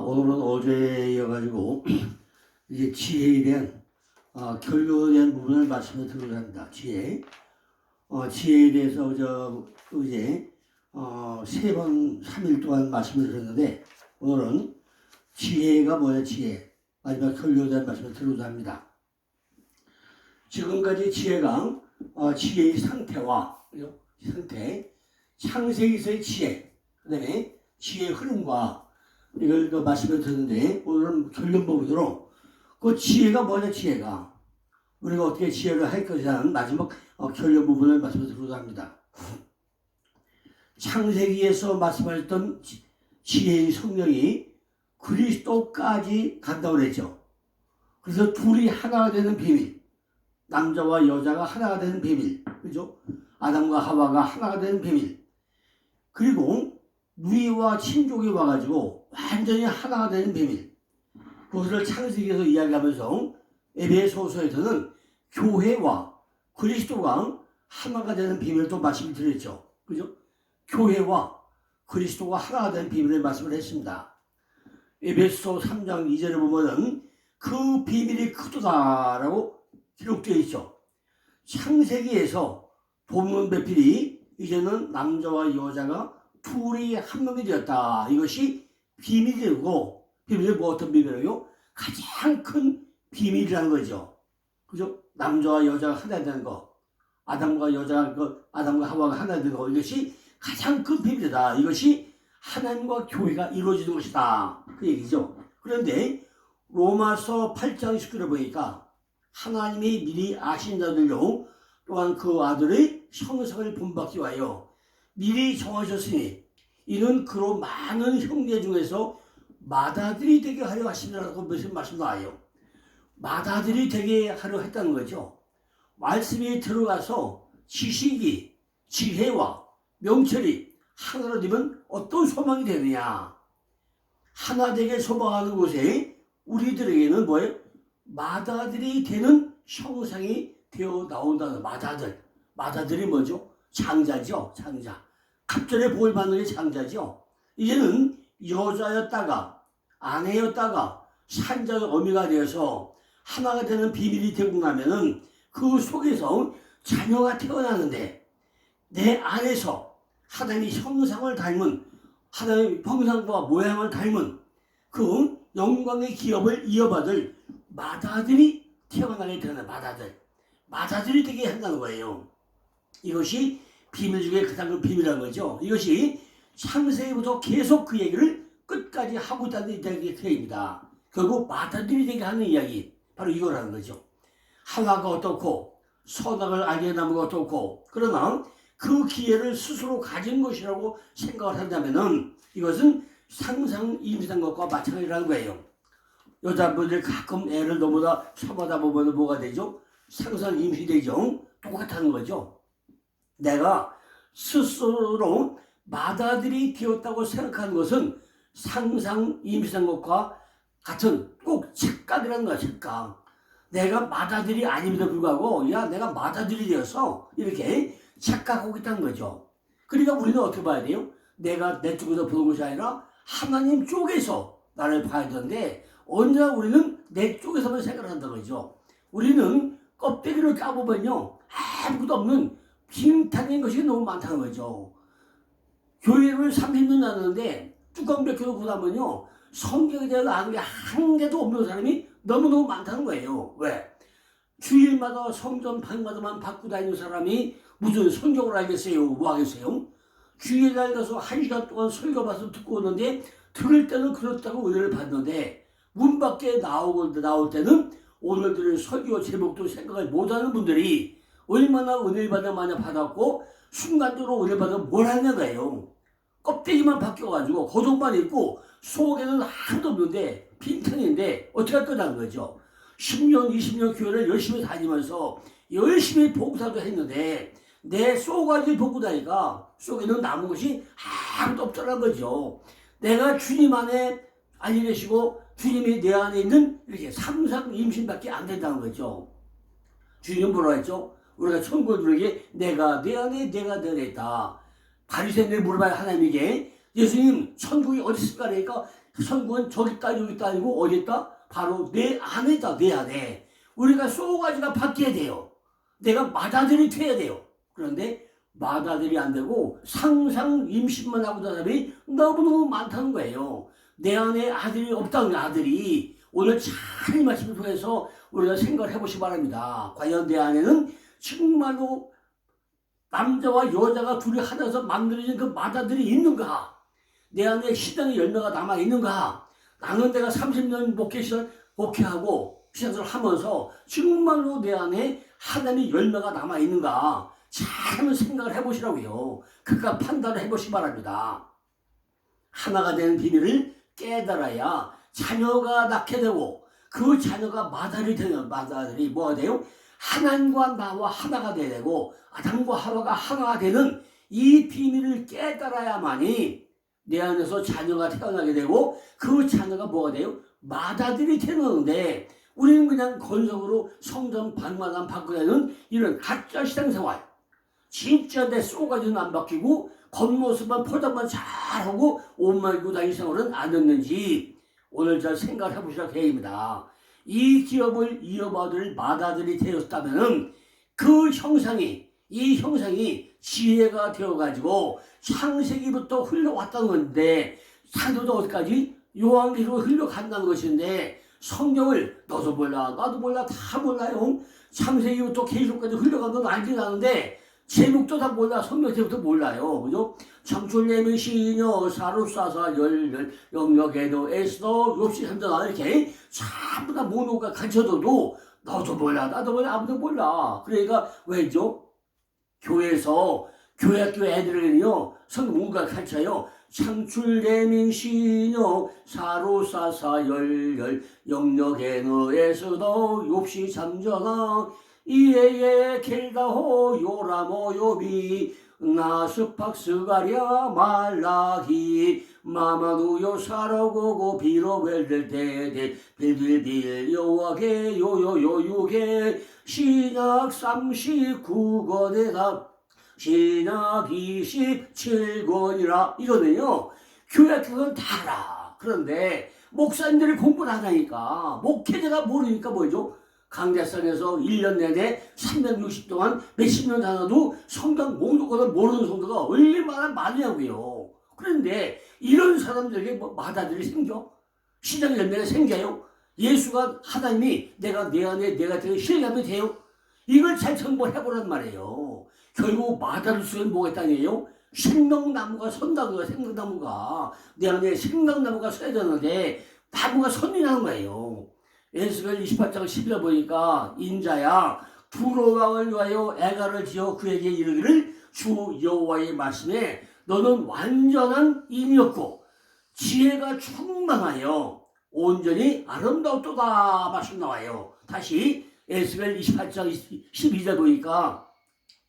오늘은 어제 이어가지고 이제 지혜에 대한 결론에 대한 부분을 말씀을 드리려고 합니다. 지혜에 대해서 이제 3번 3일 동안 말씀을 드렸는데 오늘은 지혜가 뭐냐 마지막 결론에 대한 말씀을 드리려고 합니다. 지금까지 지혜가 지혜의 상태, 창세기에서의 지혜, 그 다음에 지혜의 흐름과 이걸 말씀을 드렸는데 오늘은 결론 부분으로 그 지혜가 뭐냐 우리가 어떻게 지혜를 할 것이라는 마지막 결론 부분을 말씀을 드리려고 합니다. 창세기에서 말씀하셨던 지혜의 성령이 그리스도까지 간다고 그랬죠. 그래서 둘이 하나가 되는 비밀, 남자와 여자가 하나가 되는 비밀, 그죠? 아담과 하와가 하나가 되는 비밀, 그리고 누이와 친족이 와가지고 완전히 하나가 되는 비밀, 그것을 창세기에서 이야기하면서 에베소서에서는 교회와 그리스도가 하나가 되는 비밀도 말씀을 드렸죠. 그죠? 교회와 그리스도가 하나가 되는 비밀을 말씀을 했습니다. 에베소 3장 2절에 보면은 그 비밀이 크도다라고 기록되어 있죠. 창세기에서 본문 배필이 이제는 남자와 여자가 둘이 한 명이 되었다. 이것이 비밀이고, 비밀이 어떤 비밀이에요? 가장 큰 비밀이라는 거죠. 그죠? 남자와 여자가 하나 되는 거, 아담과 하와가 하나 되는 거, 이것이 가장 큰 비밀이다. 이것이 하나님과 교회가 이루어지는 것이다. 그 얘기죠. 그런데 로마서 8장 19절을 보니까 하나님이 미리 아신 자들로 또한 그 아들의 형상을 본받기 위하여 미리 정하셨으니 이는 그로 많은 형제 중에서 맏아들이 되게 하려 하시느라고 무슨 말씀 나와요. 맏아들이 되게 하려 했다는 거죠. 말씀이 들어가서 지식이, 지혜와 명철이 하나로 되면 어떤 소망이 되느냐. 하나 되게 소망하는 곳에 우리들에게는 뭐예요? 맏아들이 되는 형상이 되어 나온다는 맏아들이 뭐죠? 장자죠. 갑절에 복을 받는 게 장자죠. 이제는 여자였다가 아내였다가 산자의 어미가 되어서 하나가 되는 비밀이 되고 나면은 그 속에서 자녀가 태어나는데 내 안에서 하나님의 형상을 닮은, 하나님의 형상과 모양을 닮은 그 영광의 기업을 이어받을 맏아들이 태어나게 되는 맏아들이 되게 한다는 거예요. 이것이 비밀 중에 가장 큰 비밀이라는 거죠. 이것이 창세기부터 계속 그 얘기를 끝까지 하고 있다는 이야기입니다. 결국 맏아들이 되게 하는 이야기, 바로 이거라는 거죠. 하와가 어떻고 선악을 알게 나무가 어떻고, 그러나 그 기회를 스스로 가진 것이라고 생각을 한다면은 이것은 상상 임신한 것과 마찬가지라는 거예요. 여자분들 가끔 애를 너무나 섭하다 보면 뭐가 되죠? 상상 임신이 되죠. 똑같다는 거죠. 내가 스스로 맏아들이 되었다고 생각하는 것은 상상 임신한 것과 같은 꼭 착각이라는 거야, 착각. 내가 맏아들이 아님에도 불구하고 내가 맏아들이 되어서 이렇게 착각하고 있다는 거죠. 그러니까 우리는 어떻게 봐야 돼요? 내가 내 쪽에서 보는 것이 아니라 하나님 쪽에서 나를 봐야 되는데 언제나 우리는 내 쪽에서만 생각을 한다는 거죠. 우리는 껍데기를 까보면요 아무것도 없는 빈탄인 것이 너무 많다는 거죠. 교회를 30년 다녔는데 뚜껑 벗겨도 보다면요 성경에 대해서 아는 게 한 개도 없는 사람이 너무너무 많다는 거예요. 왜? 주일마다 성전 방마다만 받고 다니는 사람이 무슨 성경을 알겠어요? 뭐 하겠어요? 주일날 가서 1시간 동안 설교 봐서 듣고 오는데 들을 때는 그렇다고 은혜를 받는데 문 밖에 나올 때는 오늘 들을 설교 제목도 생각을 못하는 분들이 얼마나 은혜를 많이 받았고 순간적으로 은혜를 받으면 뭘 하는 거예요. 껍데기만 바뀌어가지고 고정만 있고 속에는 하나도 없는데 빈탄인데 어떻게 할 거냐는 거죠. 10년 20년 교회를 열심히 다니면서 열심히 봉사도 했는데 내 속까지 벗고 다니까 속에는 남은 것이 아무도 없더라는 거죠. 내가 주님 안에 안 계시고 주님이 내 안에 있는 이렇게 상상 임신밖에 안 된다는 거죠. 주님은 뭐라 했죠? 우리가 천국을 누리게 내가 내 안에 있다. 바리새인들이 물어봐요 하나님에게 예수님 천국이 어디 있을까? 그러니까 성공은 저기 있다 여기 있다 아니고 어디 있다? 바로 내 안에 있다. 내 안에. 우리가 쏘가지가 바뀌어야 돼요. 내가 맏아들이 돼야 돼요. 그런데 맏아들이 안 되고 상상 임신만 하고 있는 사람이 너무너무 많다는 거예요. 내 안에 아들이 없다는 아들이. 오늘 잘 이 말씀을 통해서 우리가 생각을 해보시기 바랍니다. 과연 내 안에는 정말로 남자와 여자가 둘이 하나서 만들어진 그 맏아들이 있는가? 내 안에 신앙의 열매가 남아있는가? 나는 내가 30년 목회하고 신앙생활을 하면서 정말로 내 안에 하나님의 열매가 남아있는가? 잘 한번 생각을 해보시라고요. 그까 판단을 해보시기 바랍니다. 하나가 되는 비밀을 깨달아야 자녀가 낳게 되고 그 자녀가 맏아들이 되는 맏아들이 뭐가 돼요? 하나님과 나와 하나가 되고 아담과 하와가 하나가 되는 이 비밀을 깨달아야만이 내 안에서 자녀가 태어나게 되고 그 자녀가 뭐가 돼요? 맏아들이 되는데 우리는 그냥 건성으로 성전 방만한 바꾸려는 이런 가짜 신앙생활, 진짜 내 쏘가지는 안 바뀌고 겉모습만 포장만 잘하고 옷만 입고 다니는 생활은 안 됐는지 오늘 잘 생각을 해보시라 계획입니다. 이 기업을 이어받을 맏아들이 되었다면 그 형상이, 이 형상이 지혜가 되어가지고 창세기부터 흘러왔다는 건데 사도도 어디까지? 요한계시로 흘러간다는 것인데 성경을 너도 몰라 나도 몰라 다 몰라요. 창세기부터 계시록까지 흘러간 건 알긴 아는데 제목도 다 몰라. 성경 제목도 몰라요. 그죠? 창출내면 시녀 사루사사 열열 영역에도 에스더 욥시 삼전하 이렇게 전부 다 모노가 가르쳐줘도 너도 몰라 나도 몰라 아무도 몰라. 그러니까 왜죠? 교회에서 교회학교 애들은요 성경 뭔가 가르쳐요. 창출내민 시녀 사루사사 열열 영역에도 에스더 욥시 삼전하 이에에 켈다호 요라모 요비 나스팍스가랴 말라기 마마누요 사로고고 비로벨델데데 빌빌빌 여호와게 요요요요게 신약 39권에다 신약 27권이라 이거는요 교회 그건 다 알아. 그런데 목사님들이 공부를 안 하니까 목회자가 모르니까 뭐죠? 강대상에서 1년 내내 360 동안 몇십 년 다녀도 성경 목록을 모르는 성도가 얼마나 많냐고요. 그런데 이런 사람들에게 뭐 맏아들이 생겨? 신앙의 열매가 생겨요? 예수가 하나님이 내가 내 안에 내가 되게 신뢰하면 돼요? 이걸 잘 정보해보란 말이에요. 결국 맏아들 속에 뭐가 있다니에요? 생명나무가 선다는 거야. 생명나무가 내 안에 생명나무가 서야 되는데 나무가 선이라는 거예요. 에스겔 28장 11절 보니까 인자야 두로 왕을 위하여 애가를 지어 그에게 이르기를 주 여호와의 말씀에 너는 완전한 인이었고 지혜가 충만하여 온전히 아름다웠도다 말씀 나와요. 다시 에스겔 28장 12절 보니까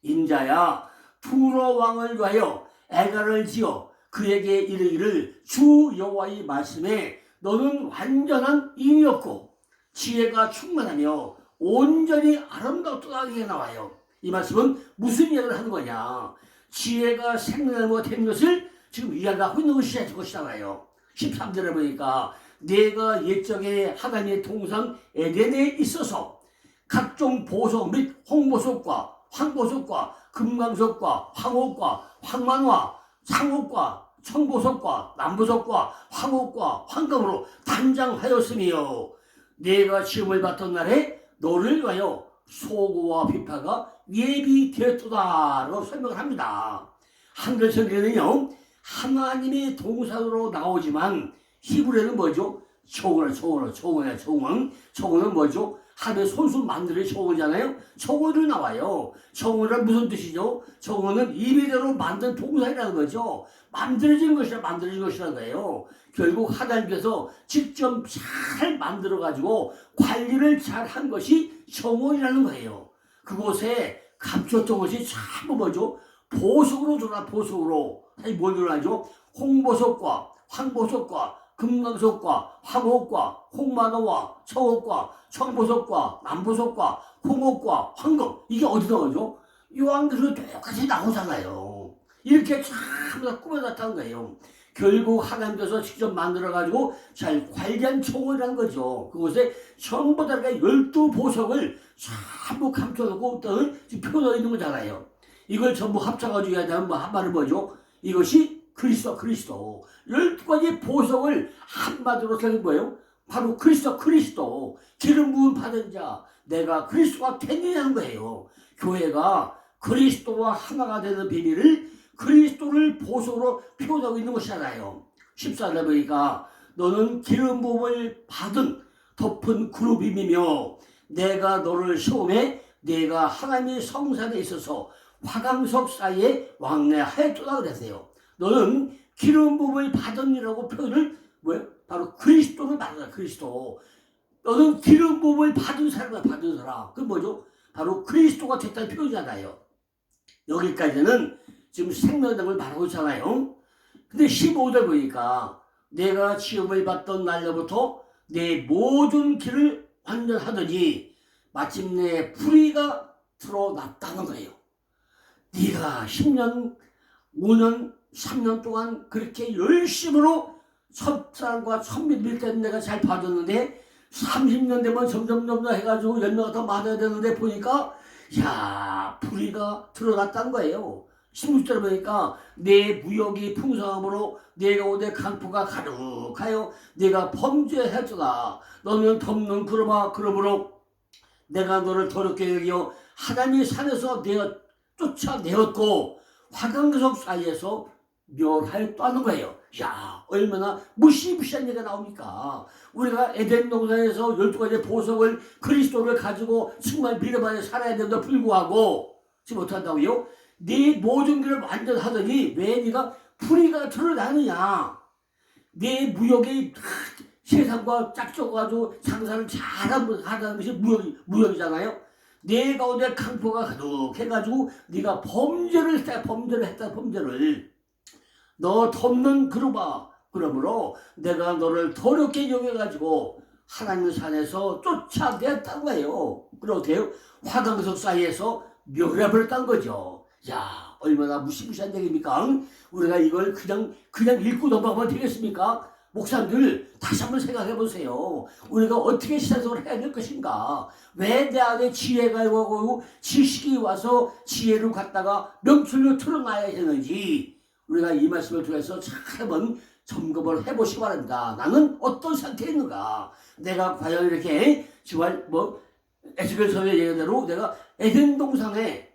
인자야 두로 왕을 위하여 애가를 지어 그에게 이르기를 주 여호와의 말씀에 너는 완전한 인이었고 지혜가 충만하며 온전히 아름답도다 이게 나와요. 이 말씀은 무슨 이야기를 하는 거냐? 지혜가 생명나무가 된 것을 지금 이야기하고 있는 것이잖아요. 13절에 보니까 내가 옛적에 하나님의 동상 에덴에 있어서 각종 보석 및 홍보석과 황보석과 금강석과 황옥과 황만화 상옥과 청보석과 남보석과 황옥과 황금으로 단장하였으며 내가 시험을 받던 날에 너를 위하여 소고와 비파가 예비되었도다라고 설명을 합니다. 한글 성경에는요 하나님의 동사로 나오지만 히브리어는 뭐죠? 청은 뭐죠? 하나님의 손수 만드는 청원이잖아요. 청원으로 나와요. 청원은 무슨 뜻이죠? 청원은 이미대로 만든 동사라는 거죠. 만들어진 것이라는 거예요. 결국 하나님께서 직접 잘 만들어가지고 관리를 잘 한 것이 청원이라는 거예요. 그곳에 감췄던 것이 전부 뭐죠? 보석으로 들어가 보석으로. 다시 뭘 들어가죠? 홍보석과 황보석과 금강석과 황옥과 홍만호와 청옥과 청보석과 남보석과 홍옥과 황금 이게 어디 나오죠? 요한계시록 똑같이 나오잖아요. 이렇게 전부 다 꾸며놨다는 거예요. 결국 하나님께서 직접 만들어가지고 잘 관리한 초원이라는 거죠. 그곳에 전부 다 12보석을 전부 감춰놓고 표현되어 있는 거잖아요. 이걸 전부 합쳐가지고 해야 되면 한마디로 뭐죠? 이것이 그리스도. 12가지 보석을 한마디로 설명한 거예요. 바로 그리스도. 기름 부음 받은 자, 내가 그리스도가 되느냐는 거예요. 교회가 그리스도와 하나가 되는 비밀을 그리스도를 보석으로 표현하고 있는 것이잖아요. 14절에 보니까 너는 기름 부음을 받은 덮은 그룹임이며 내가 너를 시험해 내가 하나님의 성산에 있어서 화강석 사이에 왕래하였도다 그랬어요. 너는 기름 부음을 받은이라고 표현을 바로 그리스도를 말하는 그리스도. 너는 기름 부음을 받은 사람. 그 뭐죠? 바로 그리스도가 됐다는 표현이잖아요. 여기까지는 지금 생명력을 말하고 있잖아요. 근데 15절 보니까 내가 시험을 받던 날로부터 내 모든 길을 완전하더니 마침내 불의가 드러났다는 거예요. 네가 10년, 5년, 3년 동안 그렇게 열심으로 첫사랑과 첫밑 밀때는 내가 잘 봐줬는데 30년 되면 점점 해가지고 열매가 더 많아야 되는데 보니까 야 불의가 드러났다는 거예요. 16절 보니까 내 무역이 풍성함으로 내 가운데 강포가 가득하여 내가 범죄했도다. 너는 덮는 그러므로 내가 너를 더럽게 여겨 하나님의 산에서 내가 쫓아내었고 화강석 사이에서 멸하였다는 거예요. 야 얼마나 무시무시한 얘기가 나옵니까? 우리가 에덴 동산에서 12가지 보석을 그리스도를 가지고 정말 믿음 안에 살아야 되는데 불구하고 지금 어떻게 한다고요? 네 모든 길을 완전하더니 왜 네가 불의가 드러나느냐? 네 무역이 세상과 짝져가지고 장사를 잘하는 것이 무역이잖아요. 내 가운데 강포가 가득해가지고 네가 범죄를 했다. 너 덮는 그러므로 내가 너를 더럽게 여겨가지고 하나님 산에서 쫓아냈다는 거예요. 그리고 어때요? 화강석 사이에서 멸해버렸다는 거죠. 야 얼마나 무시무시한 얘기입니까? 우리가 이걸 그냥 읽고 넘어가면 되겠습니까? 목사님들 다시 한번 생각해 보세요. 우리가 어떻게 신앙생활을 해야 될 것인가? 왜 내 안에 지혜가 오고 지식이 와서 지혜를 갖다가 명철로 틀어놔야 되는지 우리가 이 말씀을 통해서 잘 한번 점검을 해보시기 바랍니다. 나는 어떤 상태에 있는가? 내가 과연 이렇게 정말 에스겔서의 예언대로 내가 에덴 동산에서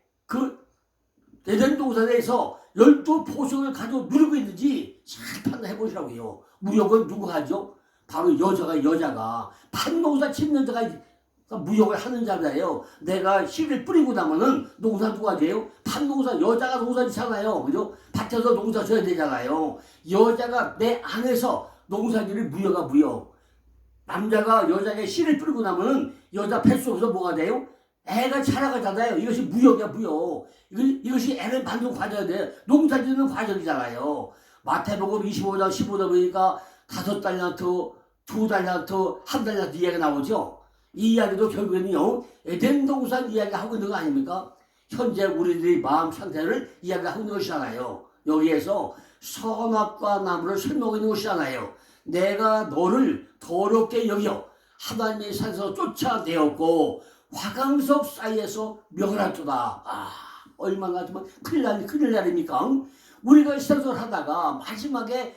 12보석을 가지고 누리고 있는지 잘 판단해 보시라고요. 무역은 누가 하죠? 바로 여자가 판농사 짓는 자가 무역을 하는 자잖아요. 내가 씨를 뿌리고 나면은 농사 누가 돼요? 판농사 여자가 농사 짓잖아요. 그죠? 밭에서 농사 져야 되잖아요. 여자가 내 안에서 농사지를 무역. 남자가 여자에게 씨를 뿌리고 나면은 여자 뱃속에서 뭐가 돼요? 애가 자라가잖아요. 이것이 무역이야, 무역. 이것이 애를 만드는 과정인데 농사 짓는 과정이잖아요. 마태복음 25장 15절 보니까 5달란트, 2달란트, 1달란트 이야기가 나오죠. 이 이야기도 결국에는요, 에덴 동산 이야기하고 있는 거 아닙니까? 현재 우리들의 마음 상태를 이야기하고 있는 것이잖아요. 여기에서 선악과 나무를 설명하고 있는 것이잖아요. 내가 너를 더럽게 여겨 하나님의 산에서 쫓아내었고 화강석 사이에서 멸하였도다. 얼마나 정말 큰일 날입니까? 우리가 신앙생활을 하다가 마지막에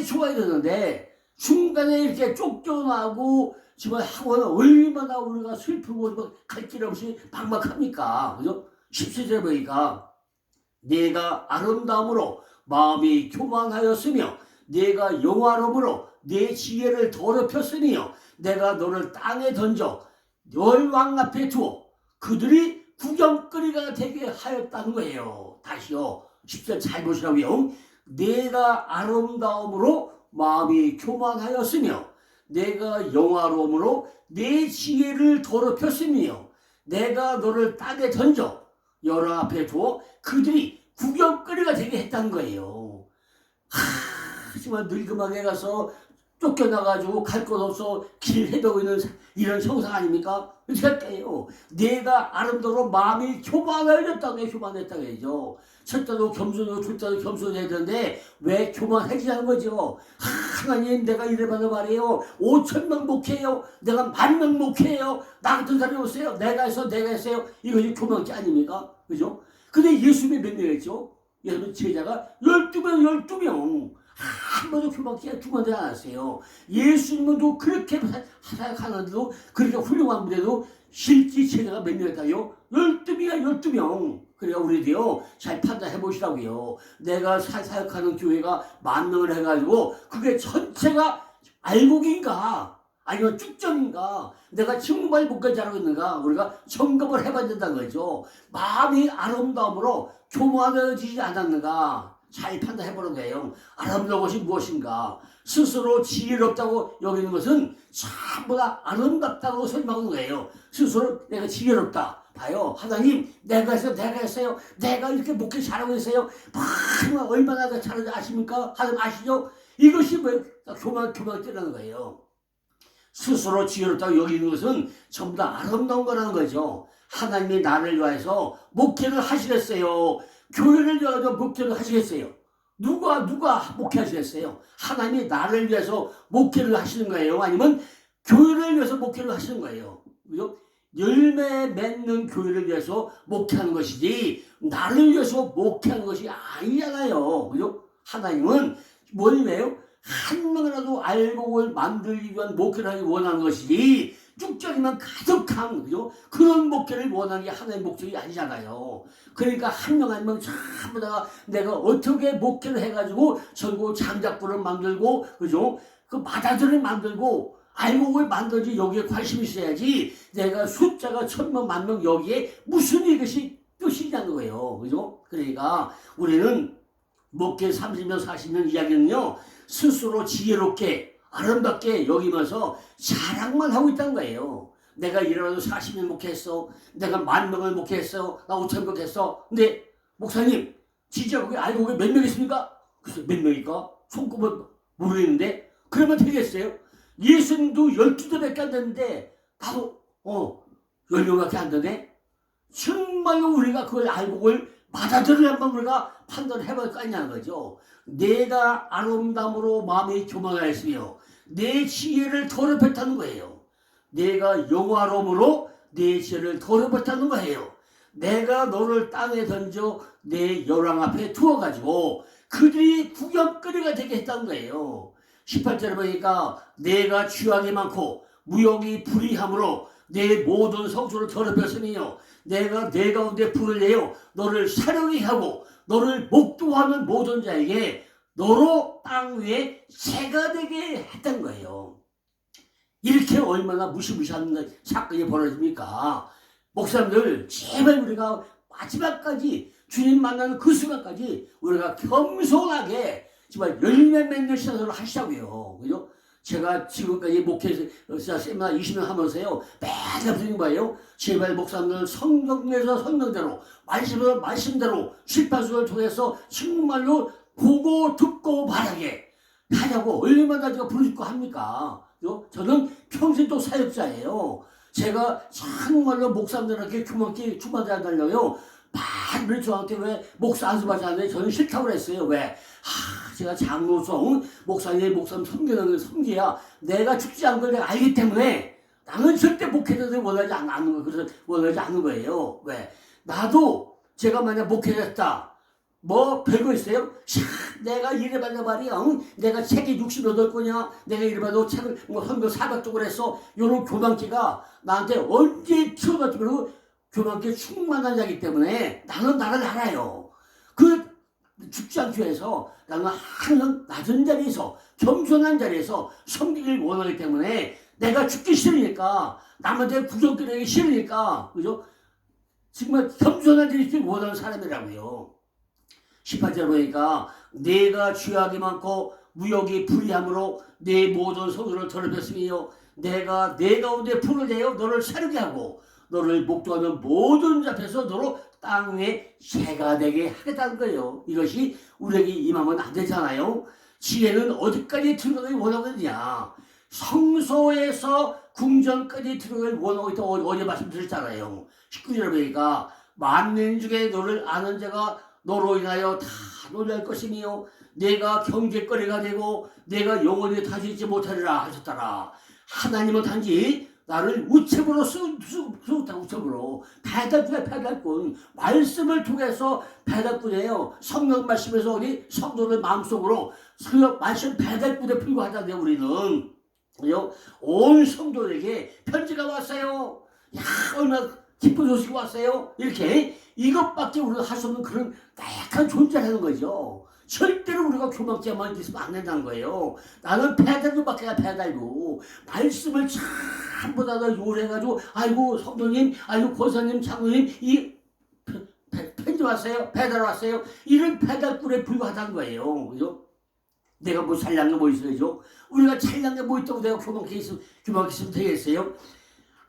좋아야 되는데 중간에 이렇게 쫓겨나고 정말 하고는 얼마나 우리가 슬프고 갈 길 없이 막막합니까? 그죠? 17절에 보니까 내가 아름다움으로 마음이 교만하였으며 내가 영화로움으로 내 지혜를 더럽혔으며 내가 너를 땅에 던져 열왕 앞에 두어 그들이 구경거리가 되게 하였다는 거예요. 다시요. 10절 잘 보시라고요. 내가 아름다움으로 마음이 교만하였으며 내가 영화로움으로 내 지혜를 더럽혔으며 내가 너를 땅에 던져 여러 앞에 두어 그들이 구경거리가 되게 했다는 거예요. 정말 늙음하게 가서 쫓겨나가지고 갈 곳 없어 길 헤매고 있는 이런 형상 아닙니까? 어떻게 할까요? 내가 아름다워 마음이 교만해졌다고 해요. 교만했다고 해야죠. 첫 때도 겸손하고 둘 때도 겸손해야 되는데 왜 교만해지냐는 거죠. 하나님 내가 이래봐도 말이에요. 5,000명 목회해요. 내가 10,000명 목회해요. 나 같은 사람이 오세요. 내가 했어요. 이것이 교만기 아닙니까? 그죠? 근데 예수님이 몇 명이었죠? 예수님 제자가 12명. 한 번도 교만기가 두번도 안 왔어요. 예수님도 그렇게 사역하는데도 그렇게 훌륭한 분에도 실제 제자가 몇 명이었다요? 12명. 그러니까 우리도요, 잘 판단해 보시라고요. 내가 사역하는 교회가 10,000명을 해가지고 그게 전체가 알곡인가? 아니면 쭉정인가? 내가 정말 목표 잘하고 있는가? 우리가 점검을 해봐야 된다는 거죠. 마음이 아름다움으로 교만해지지 않았는가? 잘 판단해보는 거예요. 아름다운 것이 무엇인가? 스스로 지혜롭다고 여기는 것은 전부 다 아름답다고 설명하는 거예요. 스스로 내가 지혜롭다. 봐요. 하나님, 내가 했어요. 내가 이렇게 목회 잘하고 있어요. 얼마나 잘하는지 아십니까? 하나님 아시죠? 이것이 뭐예요? 교만 뛰라는 거예요. 스스로 지혜롭다고 여기는 것은 전부 다 아름다운 거라는 거죠. 하나님이 나를 위해서 목회를 하시겠어요. 교회를 위해서 목회를 하시겠어요. 누가 목회하시겠어요? 하나님이 나를 위해서 목회를 하시는 거예요? 아니면 교회를 위해서 목회를 하시는 거예요? 그죠? 열매 맺는 교회를 위해서 목회하는 것이지 나를 위해서 목회하는 것이 아니잖아요. 그죠? 하나님은 뭐예요? 한 명이라도 알곡을 만들기 위한 목회를 하기 원하는 것이지 쭉적이면 가득한 그죠? 그런 목회를 원하는 게 하나님의 목적이 아니잖아요. 그러니까 한 명 한 명 전부 다 내가 어떻게 목회를 해가지고 전국 장작불을 만들고 그죠? 그 마다들을 만들고 알곡을 만들지 여기에 관심이 있어야지 내가 숫자가 1,000명, 10,000명 여기에 무슨 이것이 뜻이냐는 거예요. 그죠? 그러니까 우리는 목회 30년, 40년 이야기는요, 스스로 지혜롭게, 아름답게 여기면서 자랑만 하고 있다는 거예요. 내가 이래도 40년 목회했어. 내가 10,000명을 목회했어. 나 5,000명 했어. 근데, 목사님, 진짜 거기 알곡이 몇 명 있습니까? 글쎄, 몇 명일까? 손꼽을 모르겠는데? 그러면 되겠어요? 예수님도 12대밖에 안 됐는데, 나도, 10명밖에 안 되네? 정말로 우리가 그걸 알곡을 받아들여 한번 우리가 판단을 해볼 거 아니냐는 거죠. 내가 아름다움으로 마음이 교만하였으며 내 지혜를 더럽혔다는 거예요. 내가 영화로움으로 내 지혜를 더럽혔다는 거예요. 내가 너를 땅에 던져 내 열왕 앞에 두어가지고 그들이 구경거리가 되게 했다는 거예요. 18절에 보니까 내가 취하기 많고 무용이 불의함으로 내 모든 성소를 더럽혔으며 내가 내 가운데 불을 내어 너를 사령하게 하고 너를 목도하는 모든 자에게 너로 땅 위에 새가 되게 했던 거예요. 이렇게 얼마나 무시무시한 사건이 벌어집니까? 목사님들 제발 우리가 마지막까지 주님 만나는 그 순간까지 우리가 겸손하게 정말 열매 맺는 신앙생활을 하시자고요. 그죠? 제가 지금까지 목회에서 세미나 20년 하면서요, 매달 드린 거예요. 제발 목사님들 성경에서 성경대로, 말씀에서 말씀대로, 실판수를 통해서 정말로 보고 듣고 바라게 하자고 얼마나 제가 부르짖고 합니까? 저는 평생 또 사역자예요. 제가 정말로 목사님들한테 교만기 주마다달려요. 많은 저한테 왜 목사 안수받지 않는데 저는 싫다고 그랬어요. 왜? 제가 장로성 목사님 섬겨야 내가 죽지 않은 걸 내가 알기 때문에 나는 절대 목회자들 원하지 않는 거예요. 그래서 원하지 않는 거예요. 왜? 나도 제가 만약 목회했다. 뭐 별거 있어요? 내가 이래봐도 말이야. 내가 책이 68권이야. 내가 이래봐도 책을 선교 400쪽을 했어. 이런 교만기가 나한테 언제 튀어나올지 모르고 교만기에 충만한 자이기 때문에 나는 나를 알아요. 죽지 않기 위해서 나는 항상 낮은 자리에서 겸손한 자리에서 섬기길 원하기 때문에 내가 죽기 싫으니까 남한테 구경거리기 싫으니까 그죠? 정말 겸손한 자리에 있길 원하는 사람이라고요. 18절 보니까 내가 죄악이 많고 무역이 불의함으로 내 모든 성소를 더럽혔으며 내가 내 가운데 불을 내어 너를 사르게 하고 너를 목도하는 모든 자 앞에서 너로 땅 위에 새가 되게 하겠다는 거예요. 이것이 우리에게 임하면 안 되잖아요. 지혜는 어디까지 들어가길 원하고 있느냐? 성소에서 궁전까지 들어가길 원하고 있다고 어제 말씀드렸잖아요. 19절에 보니까 만민 중에 너를 아는 자가 너로 인하여 다 놀랄 것이며 내가 경제거리가 되고 내가 영원히 다시 잊지 못하리라 하셨더라. 하나님은 단지 나를 우체부로 쓰었다. 우체부로 배달꾼 말씀을 통해서 배달꾼이에요. 성경 말씀에서 우리 성도들 마음속으로 성경 말씀 배달꾼에 불과하다네요. 우리는 온 성도들에게 편지가 왔어요. 야, 얼마나 기쁜 소식이 왔어요. 이렇게 이것밖에 우리가 할 수 없는 그런 나약한 존재라는 거죠. 절대로 우리가 교만죄만 있으면 안 된다는 거예요. 나는 배달도밖에 안 배달도 말씀을 전부 다 요래가지고 아이고 성도님, 아이고 권사님, 장로님 이 편지 왔어요, 배달 왔어요. 이런 배달꾼에 불과하다는 거예요. 그죠? 내가 뭐 잘난 게 뭐 있어야죠? 우리가 잘난 게 뭐 있다고 내가 교만하게 있으면 되겠어요?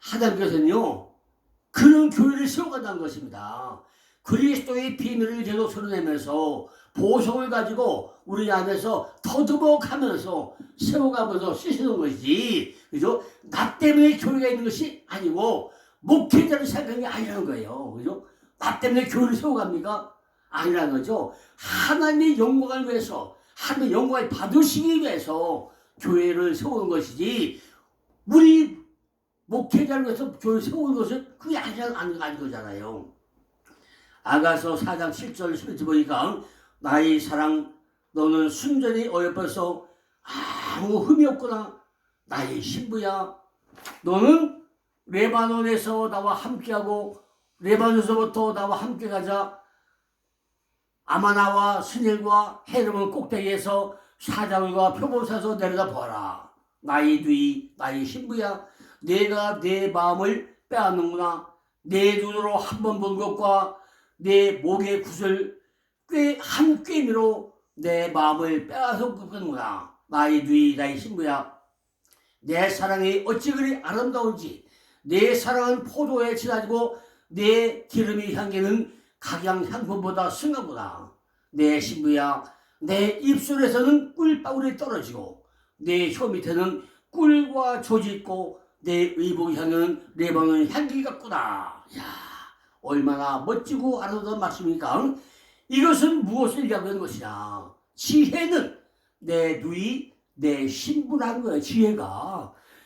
하나님께서는요 그런 교회를 세워간다는 것입니다. 그리스도의 비밀을 계속 드러내면서 보석을 가지고 우리 안에서 더듬어가면서 세워가면서 쓰시는 것이지, 그죠? 나 때문에 교회가 있는 것이 아니고 목회자를 생각하는 게 아니라는 거예요. 그죠? 나 때문에 교회를 세워갑니까? 아니라는 거죠. 하나님의 영광을 위해서, 하나님의 영광을 받으시기 위해서 교회를 세우는 것이지, 우리 목회자를 위해서 교회를 세우는 것은 그게 아닌 거잖아요. 아가서 4장 7절 11절 보니까 나의 사랑 너는 순전히 어여뻐서 아무 흠이 없구나. 나의 신부야 너는 레바논에서 나와 함께하고 레바논에서부터 나와 함께 가자. 아마나와 스닐과 헤르몬 꼭대기에서 사자굴과 표범사서 내려다 보아라. 나의 뒤 나의 신부야 내가 내 마음을 빼앗는구나. 내 눈으로 한 번 본 것과 내 목의 굿을 한 꿰미로 내 마음을 빼앗아 끄는구나. 나의 뒤 나의 신부야 내 사랑이 어찌 그리 아름다운지 내 사랑은 포도에 지나지고 내 기름이 향기는 각양 향품보다 승하구나. 내 신부야 내 입술에서는 꿀방울이 떨어지고 내 혀 밑에는 꿀과 조지 있고 내 의복 향은 레바논 향기 같구나. 야, 얼마나 멋지고 아름다운 말씀입니까? 이것은 무엇을 이야기하는 것이냐? 지혜는 내 누이 내 신부라는 거예요.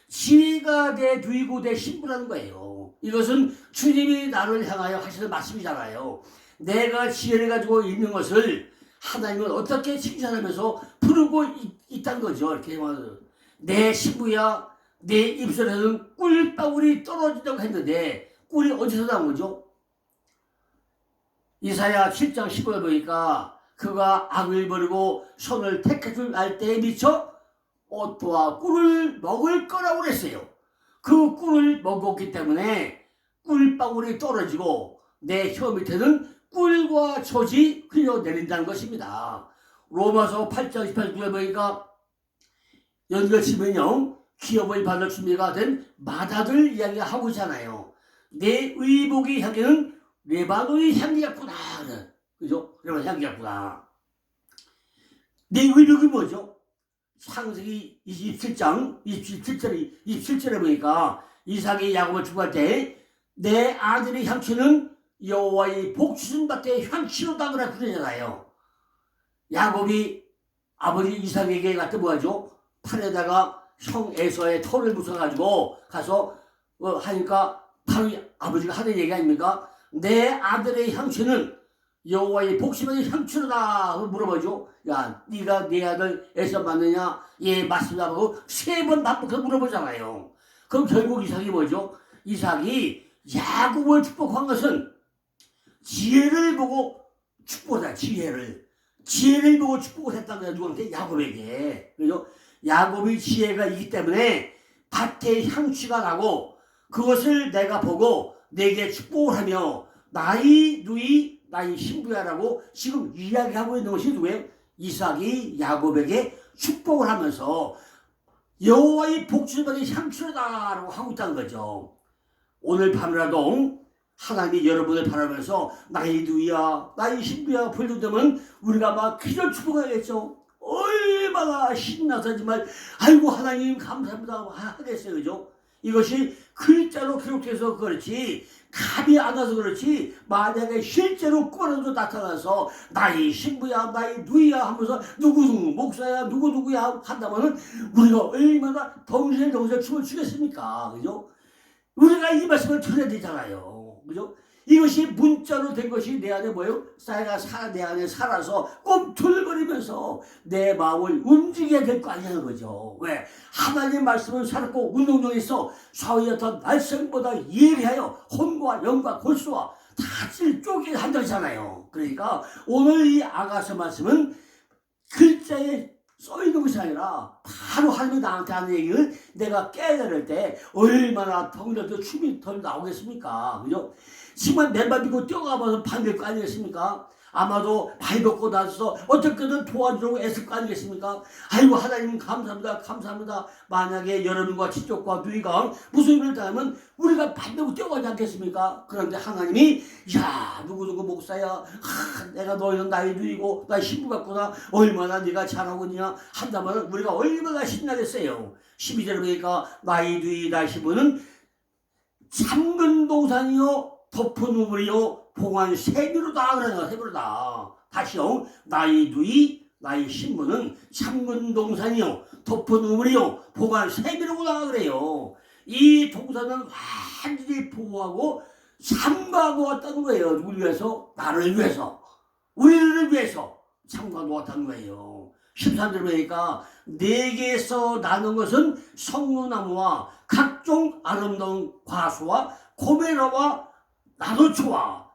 지혜가 내 누이고 내 신부라는 거예요. 이것은 주님이 나를 향하여 하시는 말씀이잖아요. 내가 지혜를 가지고 있는 것을 하나님은 어떻게 칭찬하면서 부르고 있다는 거죠. 이렇게 말해서 내 신부야 내 입술에는 꿀방울이 떨어진다고 했는데 꿀이 어디서 나온 거죠? 이사야 7장 15절 보니까 그가 악을 버리고 손을 택해줄 날 때에 미쳐 옷과 꿀을 먹을 거라고 그랬어요. 그 꿀을 먹었기 때문에 꿀방울이 떨어지고 내 혀 밑에는 꿀과 젖이 흘러내린다는 것입니다. 로마서 8장 18절 보니까 연결치면요 기업을 받을 준비가 된 마다들 이야기하고 있잖아요. 내 의복의 향기는 레바논의 향기 같구나. 그죠? 레바논 향기 같구나. 내 의복이 뭐죠? 창세기 27장 27절에 보니까 이삭이 야곱을 축복할 때 내 아들의 향취는 여호와의 복주신 밭의 향취로다 그러잖아요. 야곱이 아버지 이삭에게 갖다 뭐하죠? 팔에다가 형 에서의 털을 붙여가지고 가서 하니까 바로 아버지가 하는 얘기 아닙니까? 내 아들의 향취는 여호와의 복심의 향취로다 물어보죠. 야, 네가 내 아들 에서 맞느냐? 예, 맞습니다 하고 3번 반복해서 물어보잖아요. 그럼 결국 이삭이 뭐죠? 이삭이 야곱을 축복한 것은 지혜를 보고 축복했다. 지혜를 보고 축복을 했다는 거야. 누구한테? 야곱에게. 그죠? 야곱이 지혜가 있기 때문에 밭에 향취가 나고 그것을 내가 보고 내게 축복을 하며 나의 누이 나의 신부야라고 지금 이야기하고 있는 것이 누구예요? 이삭이 야곱에게 축복을 하면서 여호와의 복주받은 향취로다라고 하고 있다는 거죠. 오늘 밤이라도 하나님이 여러분을 바라면서 나의 누이야 나의 신부야 불러되면 우리가 막 기절 축복하겠죠. 얼마나 얼마나 신나서 정말 아이고 하나님 감사합니다 하겠어요. 그죠? 이것이 글자로 기록돼서 그렇지 감이 안 와서 그렇지 만약에 실제로 꾸며도 나타나서 나의 신부야 나의 누이야 하면서 누구누구 목사야 누구누구야 한다면은 우리가 얼마나 덩실덩실 춤을 추겠습니까? 그죠? 우리가 이 말씀을 들어야 되잖아요. 그죠? 이것이 문자로 된 것이 내 안에 뭐예요? 내 안에 살아서 꿈틀거리면서 내 마음을 움직여야 될 거 아니냐는 거죠. 왜? 하나님의 말씀은 살았고 운동력에서 사위였던 말씀보다 예리하여 혼과 영과 골수와 다질 쪼개게 한다잖아요. 그러니까 오늘 이 아가서 말씀은 글자에 써있는 것이 아니라 바로 하나님이 나한테 하는 얘기를 내가 깨달을 때 얼마나 덩달도 춤이 덜 나오겠습니까? 그죠? 정말 맨발 믿고 뛰어가면서 반길 거 아니겠습니까? 아마도 발 벗고 나서 어떻게든 도와주려고 애쓸 거 아니겠습니까? 아이고 하나님 감사합니다 감사합니다. 만약에 여러분과 친족과 누이가 무슨 일을 당하면 우리가 반대로 뛰어가지 않겠습니까? 그런데 하나님이 야 누구누구 목사야 내가 너희는 나의 누이고 나의 신부 같구나 얼마나 네가 잘하고 있냐 한다면 우리가 얼마나 신나겠어요. 12절에 보니까 나의 누이 나의 신부는 잠근 동산이요 덮은 우물이요 봉한 새비로다 그러나 새비로다. 다시요 나의 누이 나의 신부는 잠근 동산이요 덮은 우물이요 봉한 새비로구나 그래요. 이 동산은 완전히 보호하고 삼가 놓았다는 거예요. 누굴 위해서? 나를 위해서 우리를 위해서 삼가 놓았다는 거예요. 13절 보니까 내게서 나는 것은 성류나무와 각종 아름다운 과수와 고메라와 나도초와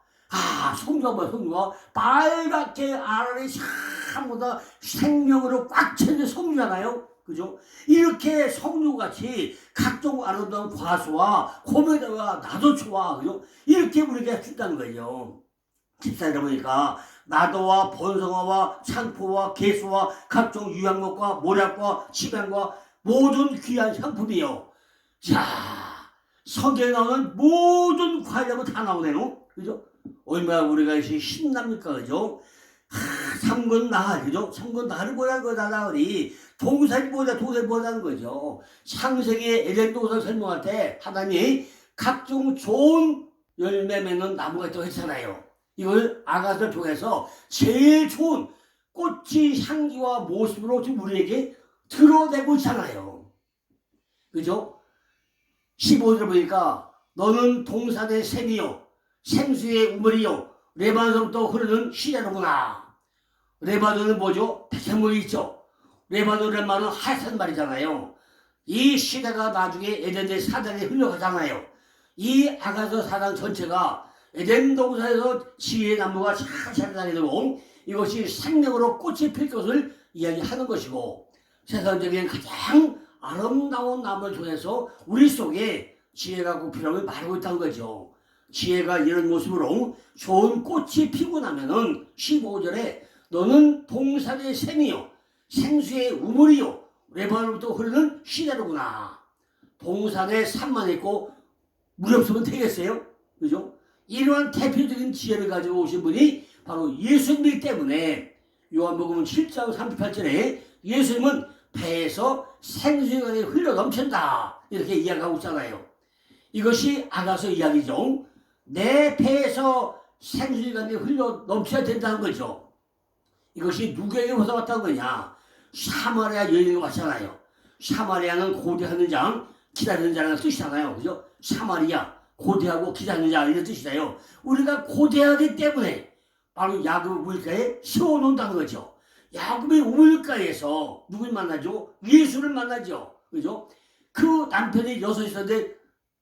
성류가 빨갛게 알알이 샤보다 생명으로 꽉 찬 성류잖아요. 그죠? 이렇게 성류같이 각종 아름다운 과수와 고메라와 나도초와 그죠? 이렇게 우리에게 준다는 거예요. 14절에 보니까 나도와 번성화와 창포와 개수와 각종 유향목과 모략과 치간과 모든 귀한 상품이요. 자, 성경에 나오는 모든 과일하면 다 나오네요. 그죠? 얼마나 우리가 신납니까? 그죠? 삼근 나할, 그죠? 삼근 나할을 뭐라는 거다, 나할이. 동산이 뭐라는 거죠. 창세기 에덴 동산 설명할 때 하나님이 각종 좋은 열매 맺는 나무가 있다고 했잖아요. 이걸 아가서를 통해서 제일 좋은 꽃의 향기와 모습으로 지금 우리에게 드러내고 있잖아요. 그죠? 15절 보니까 너는 동산의 샘이요 생수의 우물이요 레바논부터 흐르는 시내로구나. 레바논은 뭐죠? 백향목이 있죠. 레바논이라는 말은 하얀 말이잖아요. 이 시대가 나중에 에덴의 사장에 흘러가잖아요. 이 아가서 사장 전체가 에덴 동산에서 지혜의 나무가 잘 다니고 이것이 생명으로 꽃이 필 것을 이야기하는 것이고 세상적인 가장 아름다운 나무를 통해서 우리 속에 지혜가 꼭 필요함을 말하고 있다는 거죠. 지혜가 이런 모습으로 좋은 꽃이 피고 나면은 15절에 너는 동산의 샘이요 생수의 우물이요 레바논부터 흐르는 시내로구나. 동산에 산만 있고 물이 없으면 되겠어요? 그죠? 이러한 대표적인 지혜를 가지고 오신 분이 바로 예수님이기 때문에 요한복음 7장 38절에 예수님은 배에서 생수가 흘러 넘친다 이렇게 이야기하고 있잖아요. 이것이 아가서 이야기죠. 내 배에서 생수가 흘러 넘쳐야 된다는 거죠. 이것이 누구에게 얻어왔다는 거냐? 사마리아 여인에게 왔잖아요. 사마리아는 고대하는 장, 기다리는 자라는 뜻이잖아요. 그죠? 사마리아, 고대하고 기다리는 자 이런 뜻이잖아요. 우리가 고대하기 때문에 바로 야곱 우물가에 세워놓는다는 거죠. 야곱의 우물가에서 누굴 만나죠? 예수를 만나죠. 그죠? 그 남편이 6 있었는데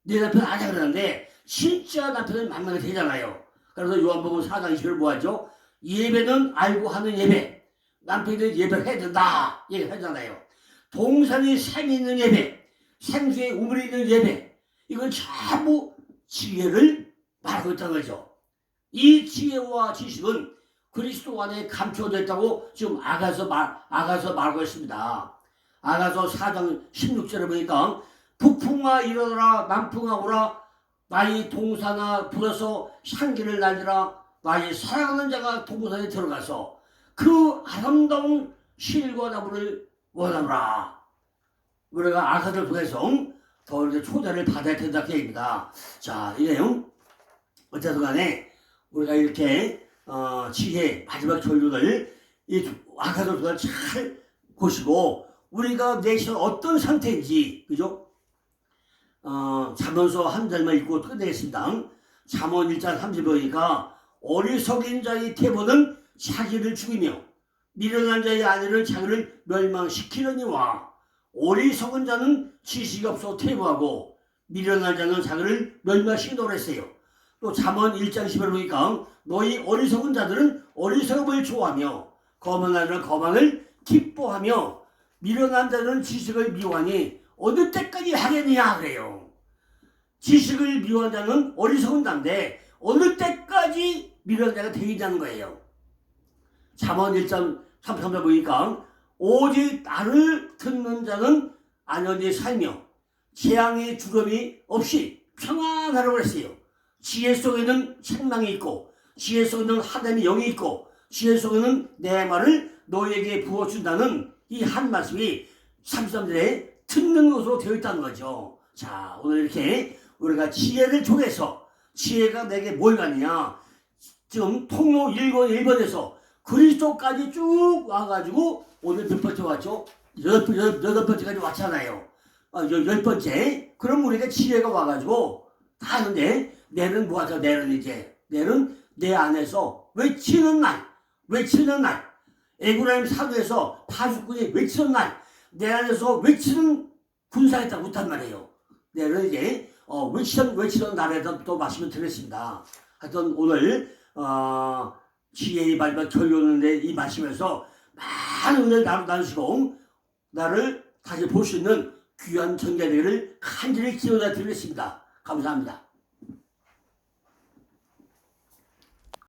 내 남편 아니야 그러는데 진짜 남편을 만나게 되잖아요. 그래서 요한복음 4장 20절 뭐하죠? 예배는 알고 하는 예배. 남편이 예배를 해야 된다 얘기를 하잖아요. 동산이 샘이 있는 예배, 생수의 우물이 있는 예배, 이건 전부 지혜를 말하고 있다는 거죠. 이 지혜와 지식은 그리스도 안에 감춰져 있다고 지금 아가서 말하고 있습니다. 아가서 4장 16절에 보니까 북풍아 일어나라 남풍아 오라 나의 동산아 불어서 향기를 날리라 나의 사랑하는 자가 동산에 들어가서 그 아름다운 실과 나무를 원하노라. 우리가 아가들 통해서 더 이렇게 초대를 받아야 된다 그 얘기입니다. 자, 이 내용 어쨌든 간에 우리가 이렇게 지혜 마지막 전륜을 이 아가들 통해서 잘 보시고 우리가 내신 어떤 상태인지 그죠? 잠언서 한 절만 읽고 끝내겠습니다. 잠언 1장 30절 보니까 어리석인 자의 태보는 자기를 죽이며 미련한 자의 아내는 자기를 멸망시키려니와 어리석은 자는 지식이 없어 태보하고 미련한 자는 자기를 멸망시키도록 했어요. 또 잠언 1장 10절 보니까 너희 어리석은 자들은 어리석음을 좋아하며 거만한 자는 거만을 기뻐하며 미련한 자는 지식을 미워하니 어느 때까지 하겠느냐 그래요. 지식을 미워하는 자는 어리석은 자인데 어느 때까지 미련한 자가 되겠냐는 거예요. 잠언 1장 33절 보니까 오직 나를 듣는 자는 안연히 살며 재앙의 두려움이 없이 평안하라고 했어요. 지혜 속에는 책망이 있고 지혜 속에는 하나님의 영이 있고 지혜 속에는 내 말을 너에게 부어준다는 이 한 말씀이 33절에 듣는 것으로 되어 있다는 거죠. 자, 오늘 이렇게 우리가 지혜를 통해서 지혜가 내게 뭘 가느냐 지금 통로 1번에서 그리스도까지 쭉 와가지고 오늘 몇 번째 왔죠? 여덟 번째까지 왔잖아요. 10번째. 그럼 우리가 지혜가 와가지고 다 하는데 내는 뭐하죠? 내는 이제 내는 내 안에서 외치는 날 에브라임 사도에서 파수꾼이 외치는 날 내 안에서 외치는 군사가 있다고 못한 말이에요. 내는 이제 외치던 날에도 또 말씀을 드렸습니다. 하여튼 오늘 지혜의 마지막 결론인데 이 말씀에서 많은 은혜를 나누시고 나를 다시 볼 수 있는 귀한 전개되기를 간절히 기원해 드리겠습니다. 감사합니다.